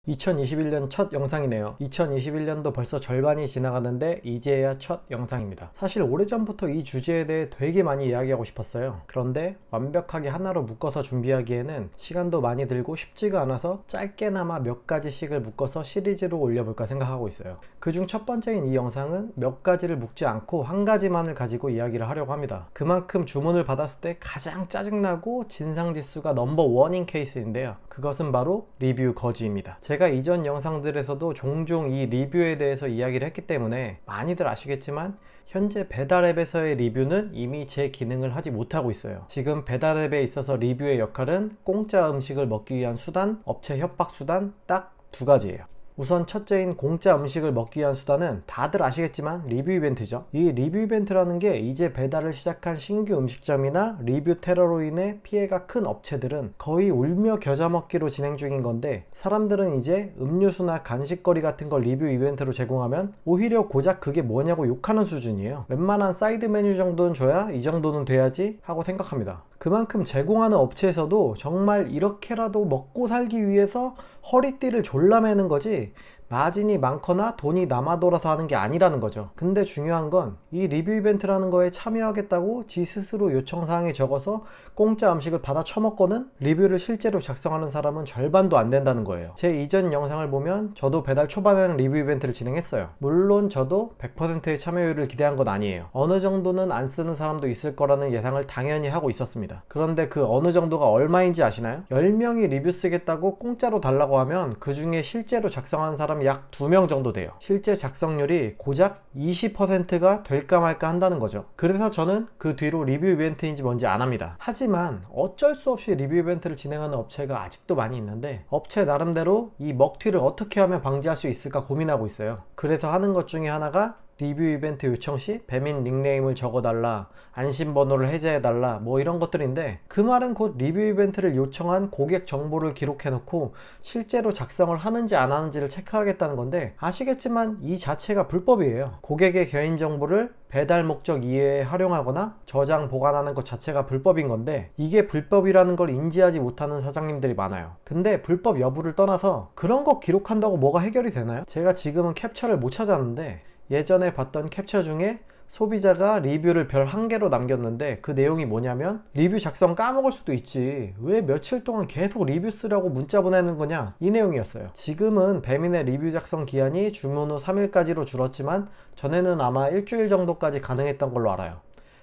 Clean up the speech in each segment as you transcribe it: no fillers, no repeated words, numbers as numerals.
2021년 첫 영상이네요. 2021년도 벌써 절반이 지나가는데 이제야 첫 영상입니다. 사실 오래전부터 이 주제에 대해 되게 많이 이야기하고 싶었어요. 그런데 완벽하게 하나로 묶어서 준비하기에는 시간도 많이 들고 쉽지가 않아서 짧게나마 몇 가지씩을 묶어서 시리즈로 올려볼까 생각하고 있어요. 그중 첫 번째인 이 영상은 몇 가지를 묶지 않고 한 가지만을 가지고 이야기를 하려고 합니다. 그만큼 주문을 받았을 때 가장 짜증나고 진상지수가 넘버1인 케이스인데요. 그것은 바로 리뷰 거지입니다. 제가 이전 영상들에서도 종종 이 리뷰에 대해서 이야기를 했기 때문에 많이들 아시겠지만 현재 배달앱에서의 리뷰는 이미 제 기능을 하지 못하고 있어요. 지금 배달앱에 있어서 리뷰의 역할은 공짜 음식을 먹기 위한 수단, 업체 협박 수단 딱 두 가지예요. 우선 첫째인 공짜 음식을 먹기 위한 수단은 다들 아시겠지만 리뷰 이벤트죠. 이 리뷰 이벤트라는 게 이제 배달을 시작한 신규 음식점이나 리뷰 테러로 인해 피해가 큰 업체들은 거의 울며 겨자 먹기로 진행 중인 건데, 사람들은 이제 음료수나 간식거리 같은 걸 리뷰 이벤트로 제공하면 오히려 고작 그게 뭐냐고 욕하는 수준이에요. 웬만한 사이드 메뉴 정도는 줘야 이 정도는 돼야지 하고 생각합니다. 그만큼 제공하는 업체에서도 정말 이렇게라도 먹고 살기 위해서 허리띠를 졸라매는 거지 마진이 많거나 돈이 남아 돌아서 하는 게 아니라는 거죠. 근데 중요한 건 이 리뷰 이벤트라는 거에 참여하겠다고 지 스스로 요청사항에 적어서 공짜 음식을 받아 처먹고는 리뷰를 실제로 작성하는 사람은 절반도 안 된다는 거예요. 제 이전 영상을 보면 저도 배달 초반에는 리뷰 이벤트를 진행했어요. 물론 저도 100%의 참여율을 기대한 건 아니에요. 어느 정도는 안 쓰는 사람도 있을 거라는 예상을 당연히 하고 있었습니다. 그런데 그 어느 정도가 얼마인지 아시나요? 10명이 리뷰 쓰겠다고 공짜로 달라고 하면 그 중에 실제로 작성한 사람이 약 2명 정도 돼요. 실제 작성률이 고작 20%가 될까 말까 한다는 거죠. 그래서 저는 그 뒤로 리뷰 이벤트인지 뭔지 안 합니다. 하지만 어쩔 수 없이 리뷰 이벤트를 진행하는 업체가 아직도 많이 있는데, 업체 나름대로 이 먹튀를 어떻게 하면 방지할 수 있을까 고민하고 있어요. 그래서 하는 것 중에 하나가 리뷰 이벤트 요청 시 배민 닉네임을 적어달라, 안심번호를 해제해달라, 뭐 이런 것들인데, 그 말은 곧 리뷰 이벤트를 요청한 고객 정보를 기록해놓고 실제로 작성을 하는지 안 하는지를 체크하겠다는 건데, 아시겠지만 이 자체가 불법이에요. 고객의 개인정보를 배달 목적 이외에 활용하거나 저장 보관하는 것 자체가 불법인 건데, 이게 불법이라는 걸 인지하지 못하는 사장님들이 많아요. 근데 불법 여부를 떠나서 그런 거 기록한다고 뭐가 해결이 되나요? 제가 지금은 캡처를 못 찾았는데 예전에 봤던 캡처 중에 소비자가 리뷰를 별 1개로 남겼는데, 그 내용이 뭐냐면 리뷰 작성 까먹을 수도 있지, 왜 며칠 동안 계속 리뷰 쓰라고 문자 보내는 거냐, 이 내용이었어요. 지금은 배민의 리뷰 작성 기한이 주문 후 3일까지로 줄었지만 전에는 아마 일주일 정도까지 가능했던 걸로 알아요.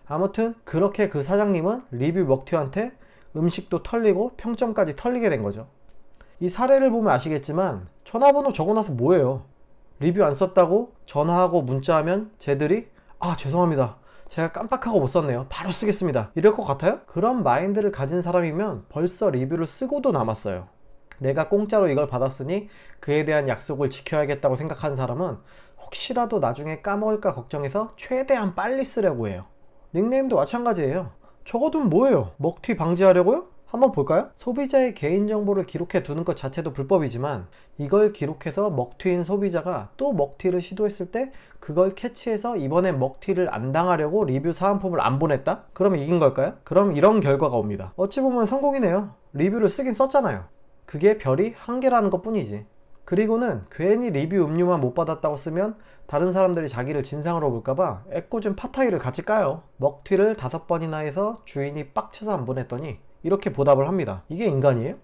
아무튼 그렇게 그 사장님은 리뷰 먹튀한테 음식도 털리고 평점까지 털리게 된 거죠. 이 사례를 보면 아시겠지만 전화번호 적어놔서 뭐예요? 리뷰 안 썼다고 전화하고 문자하면 쟤들이 죄송합니다, 제가 깜빡하고 못 썼네요, 바로 쓰겠습니다, 이럴 것 같아요? 그런 마인드를 가진 사람이면 벌써 리뷰를 쓰고도 남았어요. 내가 공짜로 이걸 받았으니 그에 대한 약속을 지켜야겠다고 생각하는 사람은 혹시라도 나중에 까먹을까 걱정해서 최대한 빨리 쓰려고 해요. 닉네임도 마찬가지예요. 적어두면 뭐예요? 먹튀 방지하려고요? 한번 볼까요? 소비자의 개인정보를 기록해 두는 것 자체도 불법이지만, 이걸 기록해서 먹튀인 소비자가 또 먹튀를 시도했을 때 그걸 캐치해서 이번에 먹튀를 안 당하려고 리뷰 사은품을 안 보냈다? 그럼 이긴 걸까요? 그럼 이런 결과가 옵니다. 어찌 보면 성공이네요. 리뷰를 쓰긴 썼잖아요. 그게 별이 1개라는 것 뿐이지. 그리고는 괜히 리뷰 음료만 못 받았다고 쓰면 다른 사람들이 자기를 진상으로 볼까봐 애꿎은 파타이를 같이 까요. 먹튀를 5번이나 해서 주인이 빡쳐서 안 보냈더니 이렇게 보답을 합니다. 이게 인간이에요?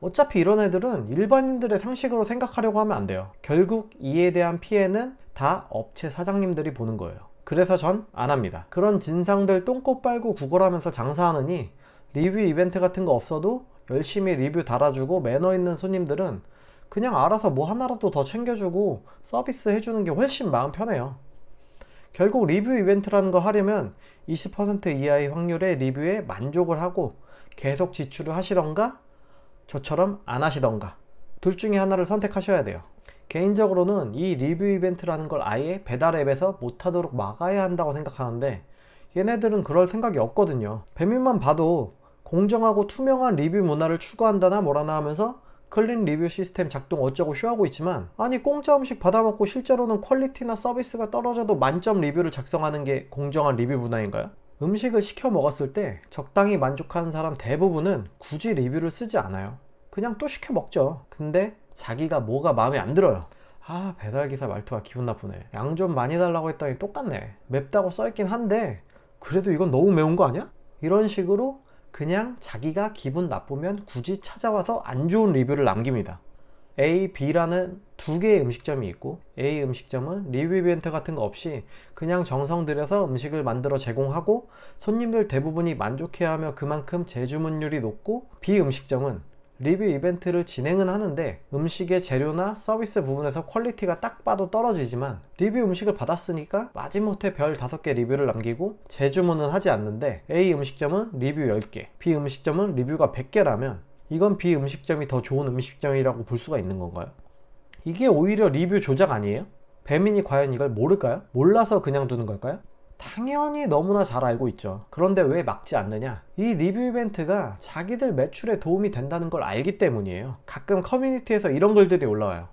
어차피 이런 애들은 일반인들의 상식으로 생각하려고 하면 안 돼요. 결국 이에 대한 피해는 다 업체 사장님들이 보는 거예요. 그래서 전 안 합니다. 그런 진상들 똥꼬 빨고 구걸하면서 장사하느니 리뷰 이벤트 같은 거 없어도 열심히 리뷰 달아주고 매너 있는 손님들은 그냥 알아서 뭐 하나라도 더 챙겨주고 서비스 해주는 게 훨씬 마음 편해요. 결국 리뷰 이벤트라는 거 하려면 20% 이하의 확률의 리뷰에 만족을 하고 계속 지출을 하시던가 저처럼 안 하시던가 둘 중에 하나를 선택하셔야 돼요. 개인적으로는 이 리뷰 이벤트라는 걸 아예 배달 앱에서 못하도록 막아야 한다고 생각하는데, 얘네들은 그럴 생각이 없거든요. 배민만 봐도 공정하고 투명한 리뷰 문화를 추구한다나 뭐라나 하면서 클린 리뷰 시스템 작동 어쩌고 쇼하고 있지만, 아니 공짜 음식 받아먹고 실제로는 퀄리티나 서비스가 떨어져도 만점 리뷰를 작성하는 게 공정한 리뷰 문화인가요? 음식을 시켜 먹었을 때 적당히 만족하는 사람 대부분은 굳이 리뷰를 쓰지 않아요. 그냥 또 시켜 먹죠. 근데 자기가 뭐가 마음에 안 들어요. 아, 배달기사 말투가 기분 나쁘네. 양 좀 많이 달라고 했더니 똑같네. 맵다고 써있긴 한데 그래도 이건 너무 매운 거 아니야? 이런 식으로 그냥 자기가 기분 나쁘면 굳이 찾아와서 안 좋은 리뷰를 남깁니다. A, B라는 두 개의 음식점이 있고, A 음식점은 리뷰 이벤트 같은 거 없이 그냥 정성 들여서 음식을 만들어 제공하고 손님들 대부분이 만족해하며 그만큼 재주문율이 높고, B 음식점은 리뷰 이벤트를 진행은 하는데 음식의 재료나 서비스 부분에서 퀄리티가 딱 봐도 떨어지지만 리뷰 음식을 받았으니까 마지못해 별 5개 리뷰를 남기고 재주문은 하지 않는데, A 음식점은 리뷰 10개, B 음식점은 리뷰가 100개라면 이건 B 음식점이 더 좋은 음식점이라고 볼 수가 있는 건가요? 이게 오히려 리뷰 조작 아니에요? 배민이 과연 이걸 모를까요? 몰라서 그냥 두는 걸까요? 당연히 너무나 잘 알고 있죠. 그런데 왜 막지 않느냐? 이 리뷰 이벤트가 자기들 매출에 도움이 된다는 걸 알기 때문이에요. 가끔 커뮤니티에서 이런 글들이 올라와요.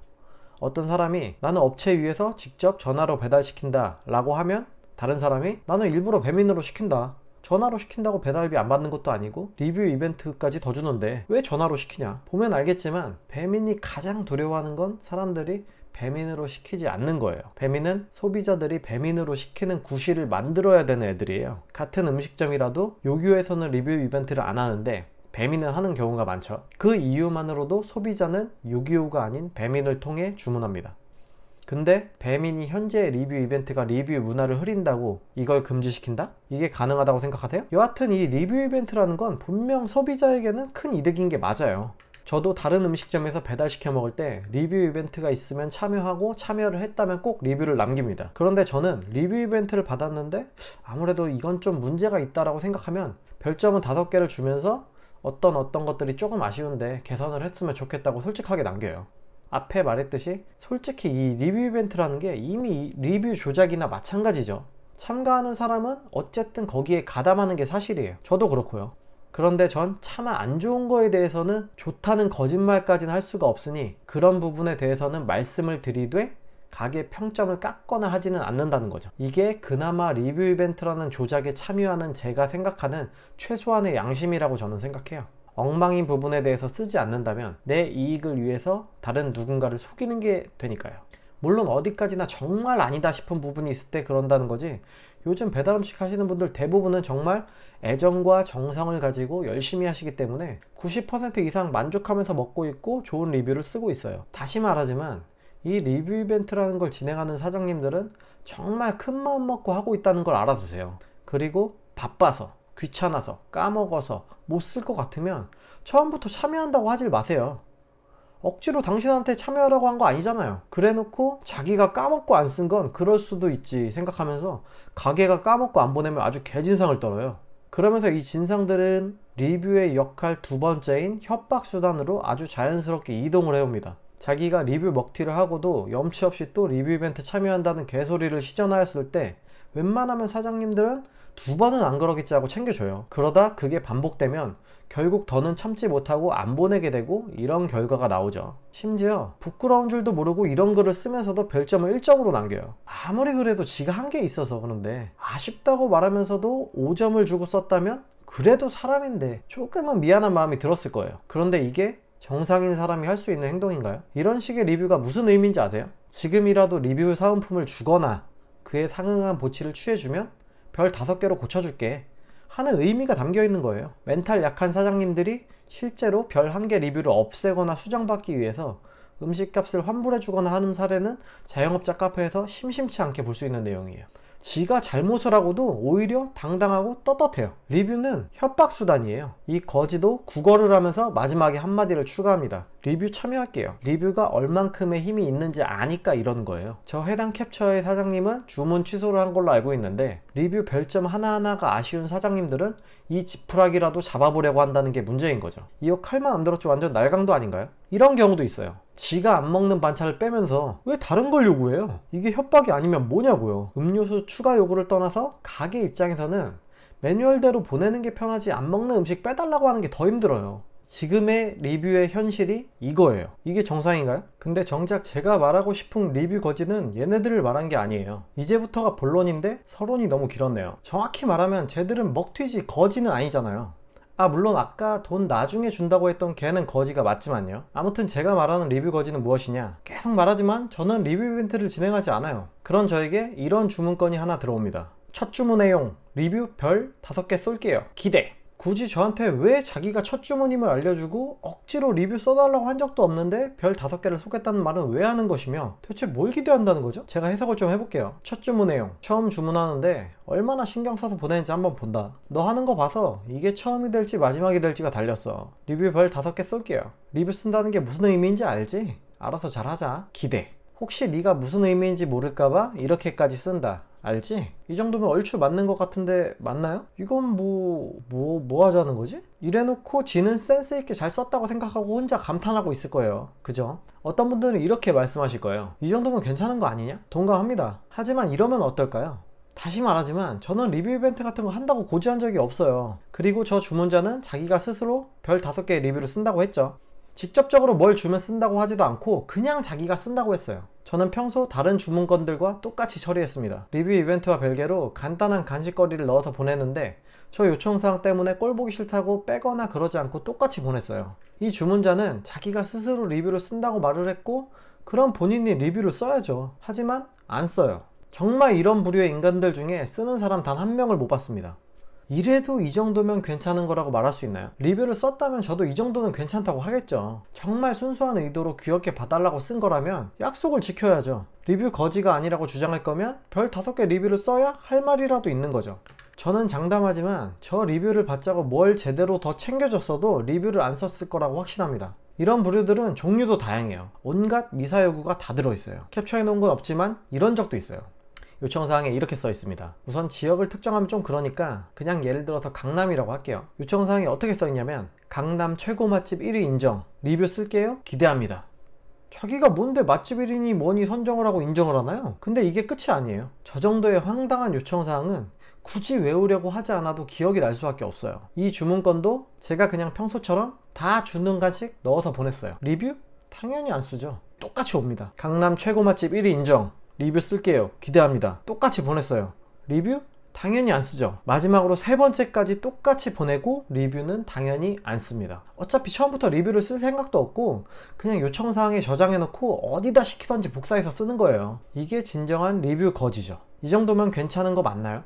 어떤 사람이 나는 업체 위에서 직접 전화로 배달시킨다 라고 하면 다른 사람이 나는 일부러 배민으로 시킨다. 전화로 시킨다고 배달비 안 받는 것도 아니고 리뷰 이벤트까지 더 주는데 왜 전화로 시키냐? 보면 알겠지만 배민이 가장 두려워하는 건 사람들이 배민으로 시키지 않는 거예요. 배민은 소비자들이 배민으로 시키는 구실을 만들어야 되는 애들이에요. 같은 음식점이라도 요기요에서는 리뷰 이벤트를 안 하는데 배민은 하는 경우가 많죠. 그 이유만으로도 소비자는 요기요가 아닌 배민을 통해 주문합니다. 근데 배민이 현재 리뷰 이벤트가 리뷰 문화를 흐린다고 이걸 금지시킨다? 이게 가능하다고 생각하세요? 여하튼 이 리뷰 이벤트라는 건 분명 소비자에게는 큰 이득인 게 맞아요. 저도 다른 음식점에서 배달시켜 먹을 때 리뷰 이벤트가 있으면 참여하고 참여를 했다면 꼭 리뷰를 남깁니다. 그런데 저는 리뷰 이벤트를 받았는데 아무래도 이건 좀 문제가 있다라고 생각하면 별점은 5개를 주면서 어떤 것들이 조금 아쉬운데 개선을 했으면 좋겠다고 솔직하게 남겨요. 앞에 말했듯이 솔직히 이 리뷰 이벤트라는 게 이미 리뷰 조작이나 마찬가지죠. 참가하는 사람은 어쨌든 거기에 가담하는 게 사실이에요. 저도 그렇고요. 그런데 전 차마 안 좋은 거에 대해서는 좋다는 거짓말까지는 할 수가 없으니 그런 부분에 대해서는 말씀을 드리되 가게 평점을 깎거나 하지는 않는다는 거죠. 이게 그나마 리뷰 이벤트라는 조작에 참여하는 제가 생각하는 최소한의 양심이라고 저는 생각해요. 엉망인 부분에 대해서 쓰지 않는다면 내 이익을 위해서 다른 누군가를 속이는 게 되니까요. 물론 어디까지나 정말 아니다 싶은 부분이 있을 때 그런다는 거지, 요즘 배달음식 하시는 분들 대부분은 정말 애정과 정성을 가지고 열심히 하시기 때문에 90% 이상 만족하면서 먹고 있고 좋은 리뷰를 쓰고 있어요. 다시 말하지만 이 리뷰 이벤트라는 걸 진행하는 사장님들은 정말 큰 마음 먹고 하고 있다는 걸 알아두세요. 그리고 바빠서, 귀찮아서, 까먹어서 못 쓸 것 같으면 처음부터 참여한다고 하질 마세요. 억지로 당신한테 참여하라고 한 거 아니잖아요. 그래놓고 자기가 까먹고 안 쓴 건 그럴 수도 있지 생각하면서 가게가 까먹고 안 보내면 아주 개진상을 떨어요. 그러면서 이 진상들은 리뷰의 역할 두 번째인 협박 수단으로 아주 자연스럽게 이동을 해옵니다. 자기가 리뷰 먹튀를 하고도 염치 없이 또 리뷰 이벤트 참여한다는 개소리를 시전하였을 때 웬만하면 사장님들은 2번은 안 그러겠지 하고 챙겨줘요. 그러다 그게 반복되면 결국 더는 참지 못하고 안 보내게 되고 이런 결과가 나오죠. 심지어 부끄러운 줄도 모르고 이런 글을 쓰면서도 별점을 1점으로 남겨요. 아무리 그래도 지가 한 게 있어서 그런데 아쉽다고 말하면서도 5점을 주고 썼다면 그래도 사람인데 조금은 미안한 마음이 들었을 거예요. 그런데 이게 정상인 사람이 할 수 있는 행동인가요? 이런 식의 리뷰가 무슨 의미인지 아세요? 지금이라도 리뷰 사은품을 주거나 그에 상응한 보치를 취해주면 별 5개로 고쳐줄게 하는 의미가 담겨 있는 거예요. 멘탈 약한 사장님들이 실제로 별 1개 리뷰를 없애거나 수정받기 위해서 음식값을 환불해 주거나 하는 사례는 자영업자 카페에서 심심치 않게 볼 수 있는 내용이에요. 지가 잘못을 하고도 오히려 당당하고 떳떳해요. 리뷰는 협박수단이에요. 이 거지도 국어를 하면서 마지막에 한마디를 추가합니다. 리뷰 참여할게요. 리뷰가 얼만큼의 힘이 있는지 아니까 이러는 거예요. 저 해당 캡처의 사장님은 주문 취소를 한 걸로 알고 있는데 리뷰 별점 하나하나가 아쉬운 사장님들은 이 지푸라기라도 잡아보려고 한다는 게 문제인 거죠. 이거 칼만 안 들었지 완전 날강도 아닌가요? 이런 경우도 있어요. 지가 안 먹는 반찬을 빼면서 왜 다른 걸 요구해요? 이게 협박이 아니면 뭐냐고요. 음료수 추가 요구를 떠나서 가게 입장에서는 매뉴얼대로 보내는 게 편하지 안 먹는 음식 빼달라고 하는 게 더 힘들어요. 지금의 리뷰의 현실이 이거예요. 이게 정상인가요? 근데 정작 제가 말하고 싶은 리뷰 거지는 얘네들을 말한 게 아니에요. 이제부터가 본론인데 서론이 너무 길었네요. 정확히 말하면 쟤들은 먹튀지 거지는 아니잖아요. 물론 아까 돈 나중에 준다고 했던 걔는 거지가 맞지만요. 아무튼 제가 말하는 리뷰 거지는 무엇이냐, 계속 말하지만 저는 리뷰 이벤트를 진행하지 않아요. 그런 저에게 이런 주문건이 하나 들어옵니다. 첫 주문 내용, 리뷰 별 5개 쏠게요. 기대. 굳이 저한테 왜 자기가 첫 주문임을 알려주고 억지로 리뷰 써달라고 한 적도 없는데 별 5개를 쏘겠다는 말은 왜 하는 것이며, 대체 뭘 기대한다는 거죠? 제가 해석을 좀 해볼게요. 첫 주문 내용, 처음 주문하는데 얼마나 신경 써서 보내는지 한번 본다. 너 하는 거 봐서 이게 처음이 될지 마지막이 될지가 달렸어. 리뷰 별 5개 쏠게요. 리뷰 쓴다는 게 무슨 의미인지 알지? 알아서 잘하자. 기대. 혹시 네가 무슨 의미인지 모를까봐 이렇게까지 쓴다. 알지? 이 정도면 얼추 맞는 것 같은데 맞나요? 이건 뭐 하자는 거지? 이래놓고 지는 센스 있게 잘 썼다고 생각하고 혼자 감탄하고 있을 거예요. 그죠? 어떤 분들은 이렇게 말씀하실 거예요. 이 정도면 괜찮은 거 아니냐? 동감합니다. 하지만 이러면 어떨까요? 다시 말하지만 저는 리뷰 이벤트 같은 거 한다고 고지한 적이 없어요. 그리고 저 주문자는 자기가 스스로 별 5개의 리뷰를 쓴다고 했죠. 직접적으로 뭘 주면 쓴다고 하지도 않고 그냥 자기가 쓴다고 했어요. 저는 평소 다른 주문건들과 똑같이 처리했습니다. 리뷰 이벤트와 별개로 간단한 간식거리를 넣어서 보냈는데 저 요청사항 때문에 꼴보기 싫다고 빼거나 그러지 않고 똑같이 보냈어요. 이 주문자는 자기가 스스로 리뷰를 쓴다고 말을 했고 그럼 본인이 리뷰를 써야죠. 하지만 안 써요. 정말 이런 부류의 인간들 중에 쓰는 사람 단 한 명을 못 봤습니다. 이래도 이 정도면 괜찮은 거라고 말할 수 있나요? 리뷰를 썼다면 저도 이 정도는 괜찮다고 하겠죠. 정말 순수한 의도로 귀엽게 봐달라고 쓴 거라면 약속을 지켜야죠. 리뷰 거지가 아니라고 주장할 거면 별 5개 리뷰를 써야 할 말이라도 있는 거죠. 저는 장담하지만 저 리뷰를 받자고 뭘 제대로 더 챙겨줬어도 리뷰를 안 썼을 거라고 확신합니다. 이런 부류들은 종류도 다양해요. 온갖 미사여구가 다 들어있어요. 캡처해 놓은 건 없지만 이런 적도 있어요. 요청사항에 이렇게 써 있습니다. 우선 지역을 특정하면 좀 그러니까 그냥 예를 들어서 강남이라고 할게요. 요청사항에 어떻게 써 있냐면 강남 최고 맛집 1위 인정, 리뷰 쓸게요, 기대합니다. 자기가 뭔데 맛집 1위니 뭐니 선정을 하고 인정을 하나요? 근데 이게 끝이 아니에요. 저 정도의 황당한 요청사항은 굳이 외우려고 하지 않아도 기억이 날 수밖에 없어요. 이 주문건도 제가 그냥 평소처럼 다 주는 간식 넣어서 보냈어요. 리뷰? 당연히 안 쓰죠. 똑같이 옵니다. 강남 최고 맛집 1위 인정, 리뷰 쓸게요, 기대합니다. 똑같이 보냈어요. 리뷰? 당연히 안 쓰죠. 마지막으로 3번째까지 똑같이 보내고 리뷰는 당연히 안 씁니다. 어차피 처음부터 리뷰를 쓸 생각도 없고 그냥 요청사항에 저장해 놓고 어디다 시키던지 복사해서 쓰는 거예요. 이게 진정한 리뷰 거지죠. 이 정도면 괜찮은 거 맞나요?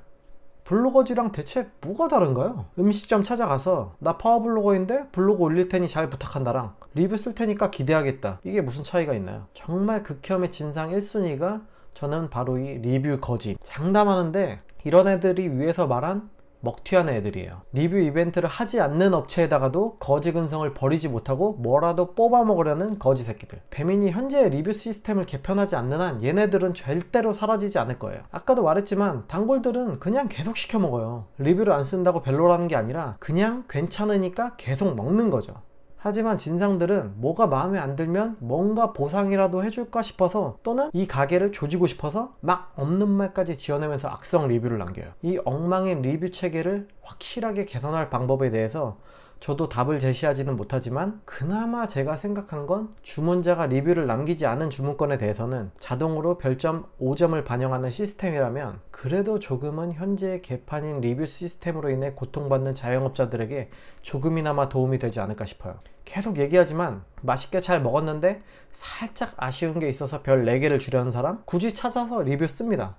블로거지랑 대체 뭐가 다른가요? 음식점 찾아가서 나 파워블로거인데 블로그 올릴 테니 잘 부탁한다랑 리뷰 쓸 테니까 기대하겠다, 이게 무슨 차이가 있나요? 정말 극혐의 진상 1순위가 저는 바로 이 리뷰 거지. 장담하는데 이런 애들이 위에서 말한 먹튀하는 애들이에요. 리뷰 이벤트를 하지 않는 업체에다가도 거지 근성을 버리지 못하고 뭐라도 뽑아 먹으려는 거지 새끼들. 배민이 현재 리뷰 시스템을 개편하지 않는 한 얘네들은 절대로 사라지지 않을 거예요. 아까도 말했지만 단골들은 그냥 계속 시켜 먹어요. 리뷰를 안 쓴다고 별로라는 게 아니라 그냥 괜찮으니까 계속 먹는 거죠. 하지만 진상들은 뭐가 마음에 안 들면 뭔가 보상이라도 해줄까 싶어서 또는 이 가게를 조지고 싶어서 막 없는 말까지 지어내면서 악성 리뷰를 남겨요. 이 엉망인 리뷰 체계를 확실하게 개선할 방법에 대해서 저도 답을 제시하지는 못하지만 그나마 제가 생각한 건 주문자가 리뷰를 남기지 않은 주문건에 대해서는 자동으로 별점 5점을 반영하는 시스템이라면 그래도 조금은 현재의 개판인 리뷰 시스템으로 인해 고통받는 자영업자들에게 조금이나마 도움이 되지 않을까 싶어요. 계속 얘기하지만 맛있게 잘 먹었는데 살짝 아쉬운 게 있어서 별 4개를 주려는 사람 굳이 찾아서 리뷰 씁니다.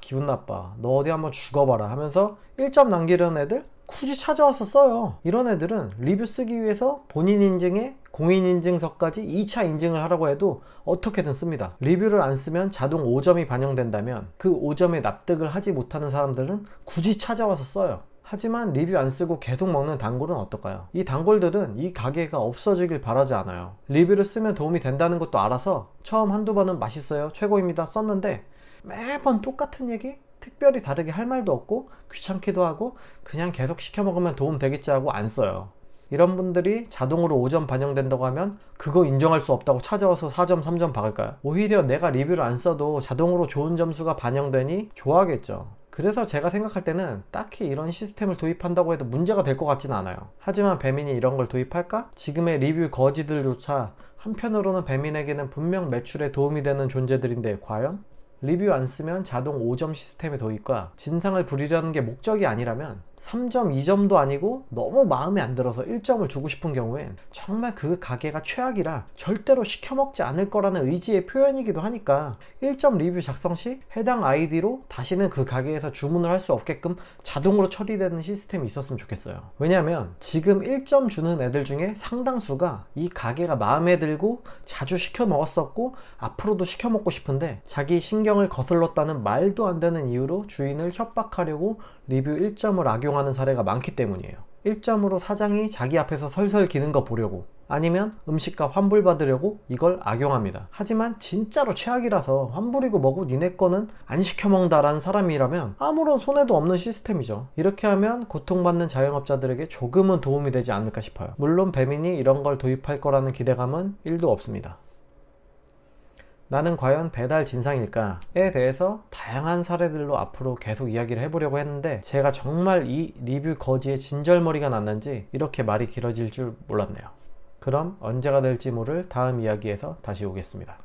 기분 나빠, 너 어디 한번 죽어봐라 하면서 1점 남기려는 애들 굳이 찾아와서 써요. 이런 애들은 리뷰 쓰기 위해서 본인 인증에 공인인증서까지 2차 인증을 하라고 해도 어떻게든 씁니다. 리뷰를 안 쓰면 자동 5점이 반영된다면 그 5점에 납득을 하지 못하는 사람들은 굳이 찾아와서 써요. 하지만 리뷰 안 쓰고 계속 먹는 단골은 어떨까요? 이 단골들은 이 가게가 없어지길 바라지 않아요. 리뷰를 쓰면 도움이 된다는 것도 알아서 처음 한두 번은 맛있어요, 최고입니다 썼는데 매번 똑같은 얘기? 특별히 다르게 할 말도 없고 귀찮기도 하고 그냥 계속 시켜 먹으면 도움 되겠지 하고 안 써요. 이런 분들이 자동으로 5점 반영된다고 하면 그거 인정할 수 없다고 찾아와서 4점 3점 박을까요? 오히려 내가 리뷰를 안 써도 자동으로 좋은 점수가 반영되니 좋아하겠죠. 그래서 제가 생각할 때는 딱히 이런 시스템을 도입한다고 해도 문제가 될 것 같지는 않아요. 하지만 배민이 이런 걸 도입할까? 지금의 리뷰 거지들조차 한편으로는 배민에게는 분명 매출에 도움이 되는 존재들인데 과연? 리뷰 안 쓰면 자동 5점 시스템의 도입과 진상을 부리려는 게 목적이 아니라면 3점, 2점도 아니고 너무 마음에 안 들어서 1점을 주고 싶은 경우엔 정말 그 가게가 최악이라 절대로 시켜먹지 않을 거라는 의지의 표현이기도 하니까 1점 리뷰 작성 시 해당 아이디로 다시는 그 가게에서 주문을 할 수 없게끔 자동으로 처리되는 시스템이 있었으면 좋겠어요. 왜냐하면 지금 1점 주는 애들 중에 상당수가 이 가게가 마음에 들고 자주 시켜 먹었었고 앞으로도 시켜 먹고 싶은데 자기 신경을 거슬렀다는 말도 안 되는 이유로 주인을 협박하려고 리뷰 1점을 악용하는 사례가 많기 때문이에요. 1점으로 사장이 자기 앞에서 설설 기는 거 보려고, 아니면 음식값 환불받으려고 이걸 악용합니다. 하지만 진짜로 최악이라서 환불이고 뭐고 니네 거는 안 시켜먹는다라는 사람이라면 아무런 손해도 없는 시스템이죠. 이렇게 하면 고통받는 자영업자들에게 조금은 도움이 되지 않을까 싶어요. 물론 배민이 이런 걸 도입할 거라는 기대감은 1도 없습니다. 나는 과연 배달 진상일까에 대해서 다양한 사례들로 앞으로 계속 이야기를 해보려고 했는데 제가 정말 이 리뷰 거지에 진절머리가 났는지 이렇게 말이 길어질 줄 몰랐네요. 그럼 언제가 될지 모를 다음 이야기에서 다시 오겠습니다.